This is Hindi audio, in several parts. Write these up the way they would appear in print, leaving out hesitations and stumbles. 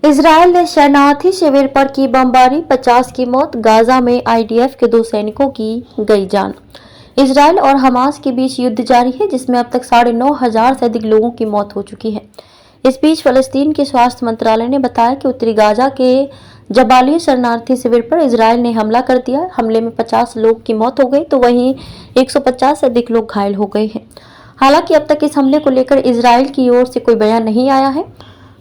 इजराइल ने शरणार्थी शिविर पर की बमबारी, 50 की मौत। गाजा में आईडीएफ के 2 सैनिकों की गई जान। इजराइल और हमास के बीच युद्ध जारी है, जिसमें अब तक 9,500 से अधिक लोगों की मौत हो चुकी है। इस बीच फलस्तीन के स्वास्थ्य मंत्रालय ने बताया कि उत्तरी गाजा के जबालिया शरणार्थी शिविर पर इजराइल ने हमला कर दिया। हमले में 50 लोग की मौत हो गई, तो वहीं 150 से अधिक लोग घायल हो गए हैं। हालांकि अब तक इस हमले को लेकर इजराइल की ओर से कोई बयान नहीं आया है।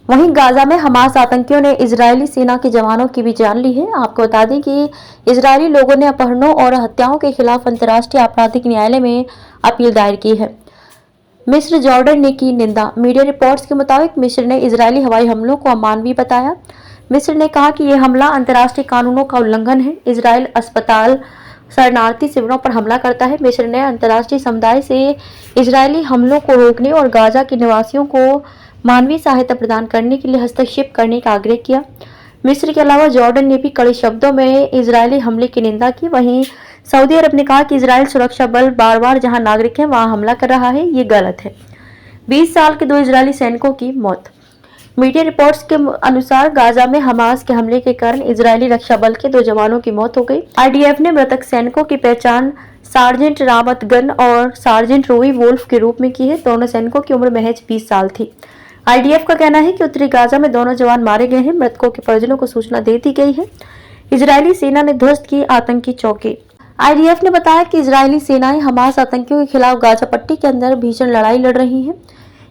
वहीं गाजा में हमास आतंकियों ने इजरायली सेना के जवानों की भी जान ली है। आपको बता दें कि इजरायली लोगों ने अपहरणों और हत्याओं के खिलाफ अंतर्राष्ट्रीय आपराधिक न्यायालय में अपील दायर की है। मिस्र जॉर्डन ने की निंदा। मीडिया रिपोर्ट्स के मुताबिक मिस्र ने इजरायली हवाई हमलों को अमानवीय बताया। मिस्र ने कहा कि यह हमला अंतर्राष्ट्रीय कानूनों का उल्लंघन है। इजरायल अस्पताल, शरणार्थी शिविरों पर हमला करता है। मिस्र ने अंतर्राष्ट्रीय समुदाय से इजरायली हमलों को रोकने और गाजा के निवासियों को मानवीय सहायता प्रदान करने के लिए हस्तक्षेप करने का आग्रह किया। मिस्र के अलावा जॉर्डन ने भी कड़े शब्दों में इजरायली हमले की निंदा की। वहीं सऊदी अरब ने कहा कि इजरायल सुरक्षा बल बार बार जहां नागरिक हैं वहां हमला कर रहा है, ये गलत है। 20 साल के 2 इजरायली सैनिकों की मौत। मीडिया रिपोर्ट्स के अनुसार गाजा में हमास के हमले के कारण इजरायली रक्षा बल के 2 जवानों की मौत हो गई। आईडीएफ ने मृतक सैनिकों की पहचान सार्जेंट रामत गन और सार्जेंट रोई वोल्फ के रूप में की है। दोनों सैनिकों की उम्र महज 20 साल थी। आईडीएफ का कहना है कि उत्तरी गाजा में दोनों जवान मारे गए हैं। मृतकों के परिजनों को सूचना दे दी गई है। इजरायली सेना ने ध्वस्त की आतंकी चौकी। आईडीएफ ने बताया कि इजरायली सेनाएं हमास आतंकियों के खिलाफ गाजा पट्टी के अंदर भीषण लड़ाई लड़ रही है।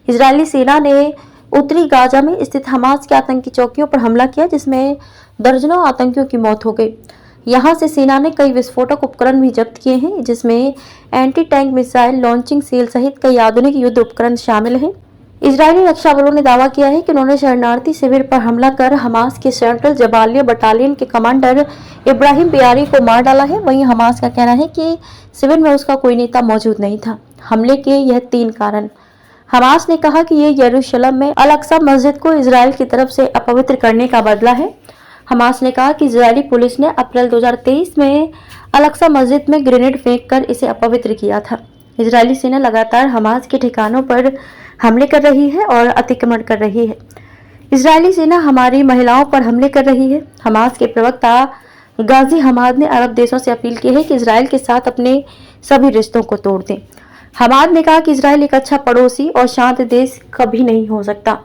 इजरायली सेना ने उत्तरी गाजा में स्थित हमास के आतंकी चौकियों पर हमला किया, जिसमें दर्जनों आतंकियों की मौत हो गई। यहां से सेना ने कई विस्फोटक उपकरण भी जब्त किए हैं, जिसमें anti tank missile launching cell सहित कई आधुनिक युद्ध उपकरण शामिल हैं। इजरायली रक्षा बलों ने दावा किया है कि उन्होंने शरणार्थी शिविर पर हमला कर हमास के सेंट्रल जबालिया बटालियन के कमांडर इब्राहिम बियारी को मार डाला है। वहीं हमास का कहना है कि शिविर में उसका कोई नेता मौजूद नहीं था। हमले के यह 3 कारण। हमास ने कहा कि यह यरूशलेम में अल अक्सा मस्जिद को इजरायल की तरफ से अपवित्र करने का बदला है। हमास ने कहा कि इजरायली पुलिस ने अप्रैल 2023 में अल अक्सा मस्जिद में ग्रेनेड फेंककर इसे अपवित्र किया था। इजरायली सेना लगातार हमास के ठिकानों पर हमले कर रही है और अतिक्रमण कर रही है। इजरायली सेना हमारी महिलाओं पर हमले कर रही है। हमास के प्रवक्ता गाजी हमाद ने अरब देशों से अपील की है कि इजरायल के साथ अपने सभी रिश्तों को तोड़ दें। हमाद ने कहा कि इजरायल एक अच्छा पड़ोसी और शांत देश कभी नहीं हो सकता।